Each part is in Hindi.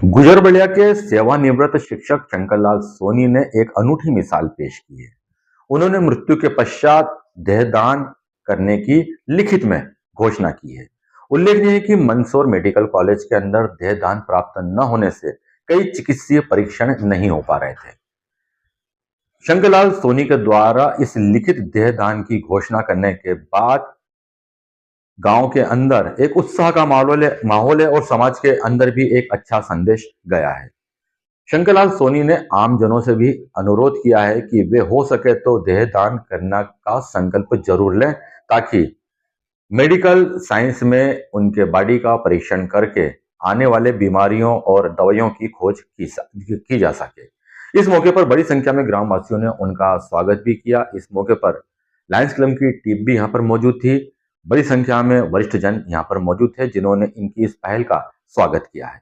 गुजरबलिया के सेवानिवृत्त शिक्षक शंकरलाल सोनी ने एक अनूठी मिसाल पेश की है। उन्होंने मृत्यु के पश्चात देहदान करने की लिखित में घोषणा की है। उल्लेखनीय है कि मंदसौर मेडिकल कॉलेज के अंदर देहदान प्राप्त न होने से कई चिकित्सीय परीक्षण नहीं हो पा रहे थे। शंकरलाल सोनी के द्वारा इस लिखित देहदान की घोषणा करने के बाद गांव के अंदर एक उत्साह का माहौल है और समाज के अंदर भी एक अच्छा संदेश गया है। शंकरलाल सोनी ने आमजनों से भी अनुरोध किया है कि वे हो सके तो देहदान करने का संकल्प जरूर लें, ताकि मेडिकल साइंस में उनके बॉडी का परीक्षण करके आने वाले बीमारियों और दवाइयों की खोज की जा सके। इस मौके पर बड़ी संख्या में ग्रामवासियों ने उनका स्वागत भी किया। इस मौके पर लायंस क्लब की टीम भी यहाँ पर मौजूद थी। बड़ी संख्या में वरिष्ठ जन यहाँ पर मौजूद थे जिन्होंने इनकी इस पहल का स्वागत किया है।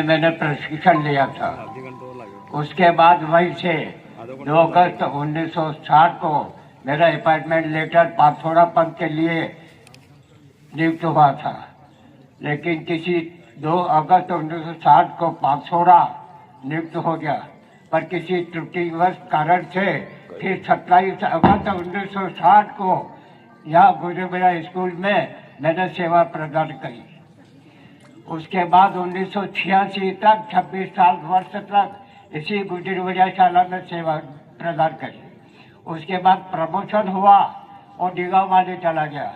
मैंने प्रशिक्षण लिया था। उसके बाद वहीं से 2 अगस्त 1960 को मेरा अपॉइंटमेंट लेटर पाथोड़ा पद के लिए नियुक्त हुआ था, लेकिन किसी 2 अगस्त 1960 को पाथोड़ा नियुक्त हो गया, पर किसी त्रुटिवश कारण से फिर 27 अगस्त 1960 को यहाँ गुजरबलिया स्कूल में मैंने सेवा प्रदान की। उसके बाद 1986 तक 26 साल वर्ष तक इसी गुजरबलिया शाला में सेवा प्रदान करी। उसके बाद प्रमोशन हुआ और डिगामाली चला गया।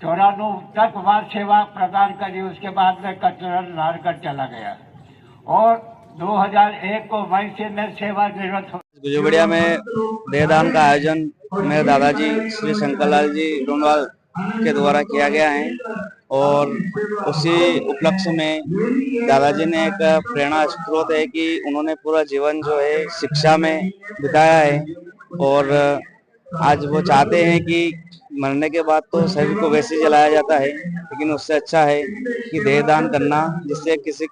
94 तक वहाँ सेवा प्रदान करी। उसके बाद में कचरल नारगढ़ चला गया और 2001 को वहीं से मैं सेवा निवृत्त हो। गुजरबलिया में देहदान का आयोजन मेरे दादाजी श्री शंकरलाल जी डोनवाल के द्वारा किया गया है और उसी उपलक्ष्य में दादाजी ने एक प्रेरणा स्रोत है कि उन्होंने पूरा जीवन जो है शिक्षा में बिताया है और आज वो चाहते हैं कि मरने के बाद तो शरीर को वैसे ही जलाया जाता है, लेकिन उससे अच्छा है कि देहदान करना, जिससे किसी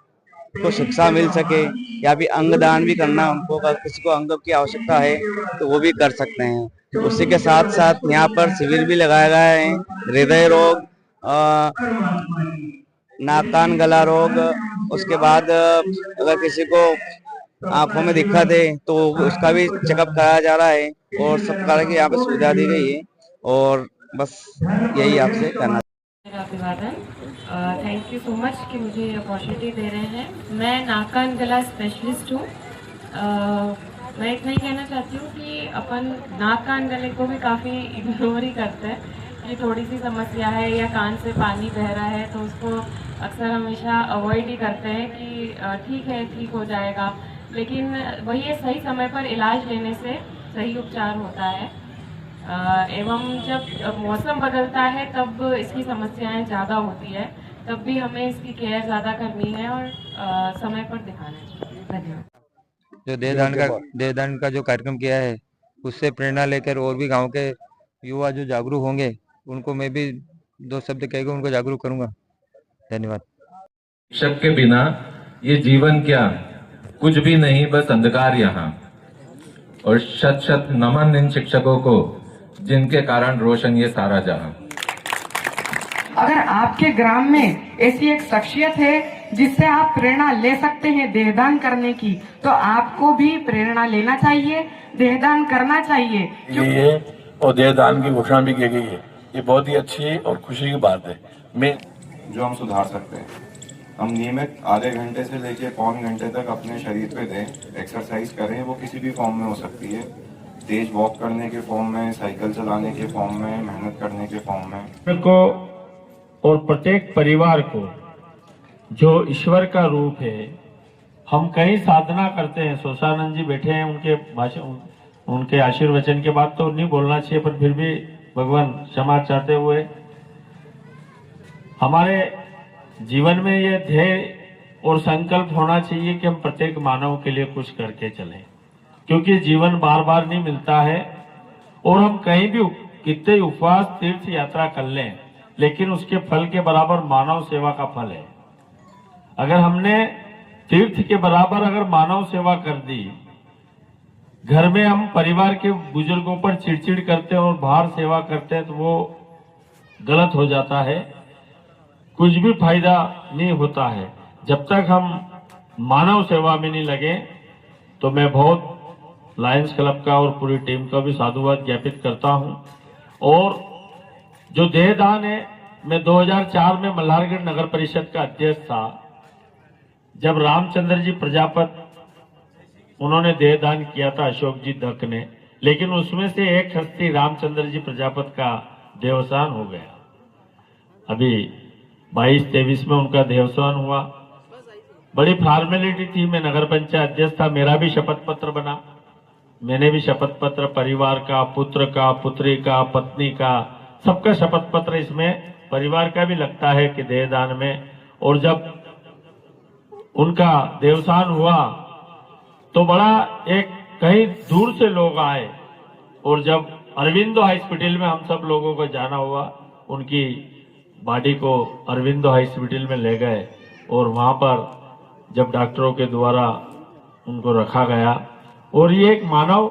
को शिक्षा मिल सके, या भी अंग दान भी करना। उनको अगर किसी को अंग की आवश्यकता है तो वो भी कर सकते हैं। उसी के साथ साथ यहाँ पर शिविर भी लगाया गया है। हृदय रोग, नाक कान गला रोग, उसके बाद अगर किसी को आंखों में दिक्कत है तो उसका भी चेकअप कराया जा रहा है और सब तरह की यहाँ पे सुविधा दी गई है। और बस यही आपसे कहना। अभिवादन, थैंक यू सो मच कि मुझे अपॉर्चुनिटी दे रहे हैं। मैं नाक कान गला स्पेशलिस्ट हूँ। मैं इतना ही कहना चाहती हूँ कि अपन नाक कान गले को भी काफ़ी इग्नोर ही करते हैं कि थोड़ी सी समस्या है या कान से पानी बह रहा है तो उसको अक्सर हमेशा अवॉइड ही करते हैं कि ठीक है, ठीक हो जाएगा। लेकिन वही है, सही समय पर इलाज लेने से सही उपचार होता है। एवं जब मौसम बदलता है तब इसकी समस्याएं ज़्यादा होती है, तब भी हमें इसकी केयर ज़्यादा करनी है और समय पर दिखाना चाहिए। धन्यवाद। जो देहदान का जो कार्यक्रम किया है उससे प्रेरणा लेकर और भी गांव के युवा जो जागरूक होंगे उनको मैं भी 2 शब्द कहकर उनको जागरूक करूंगा। धन्यवाद। शिक्षक के बिना ये जीवन क्या, कुछ भी नहीं, बस अंधकार यहाँ। और शत शत नमन इन शिक्षकों को जिनके कारण रोशन ये सारा जहां। अगर आपके ग्राम में ऐसी एक शख्सियत है जिससे आप प्रेरणा ले सकते हैं देहदान करने की, तो आपको भी प्रेरणा लेना चाहिए, देहदान करना चाहिए। ये और देहदान की घोषणा भी की गई है, ये बहुत ही अच्छी और खुशी की बात है। मैं जो हम सुधार सकते हैं, हम नियमित आधे घंटे से लेकर पौन घंटे तक अपने शरीर पे दें, एक्सरसाइज करें। वो किसी भी फॉर्म में हो सकती है, तेज वॉक करने के फॉर्म में, साइकिल चलाने के फॉर्म में, मेहनत करने के फॉर्म में। को और प्रत्येक परिवार को जो ईश्वर का रूप है, हम कहीं साधना करते हैं। सोसानंद जी बैठे हैं, उनके भाषण, उनके आशीर्वचन के बाद तो नहीं बोलना चाहिए, पर फिर भी भगवान क्षमा चाहते हुए हमारे जीवन में ये ध्येय और संकल्प होना चाहिए कि हम प्रत्येक मानव के लिए कुछ करके चलें, क्योंकि जीवन बार बार नहीं मिलता है। और हम कहीं भी कितने उपवास तीर्थ यात्रा कर लें, लेकिन उसके फल के बराबर मानव सेवा का फल है। अगर हमने तीर्थ के बराबर अगर मानव सेवा कर दी, घर में हम परिवार के बुजुर्गों पर चिड़चिड़ करते हैं और बाहर सेवा करते हैं, तो वो गलत हो जाता है, कुछ भी फायदा नहीं होता है। जब तक हम मानव सेवा में नहीं लगे तो मैं बहुत लायंस क्लब का और पूरी टीम का भी साधुवाद ज्ञापित करता हूं। और जो देहदान है, मैं 2004 में मल्हारगढ़ नगर परिषद का अध्यक्ष था, जब रामचंद्र जी प्रजापत उन्होंने देहदान किया था, अशोक जी दत्त ने, लेकिन उसमें से एक हस्ती रामचंद्र जी प्रजापत का देवसान हो गया। अभी 22-23 में उनका देवसान हुआ। बड़ी फॉर्मेलिटी थी, मैं नगर पंचायत अध्यक्ष था, मेरा भी शपथ पत्र बना। मैंने भी शपथ पत्र परिवार का, पुत्र का, पुत्री का, पत्नी का, सबका शपथ पत्र इसमें परिवार का भी लगता है कि देहदान में। और जब उनका देवसान हुआ तो बड़ा एक कहीं दूर से लोग आए, और जब अरविंदो हॉस्पिटल में हम सब लोगों को जाना हुआ, उनकी बॉडी को अरविंदो हॉस्पिटल में ले गए और वहां पर जब डॉक्टरों के द्वारा उनको रखा गया, और ये एक मानव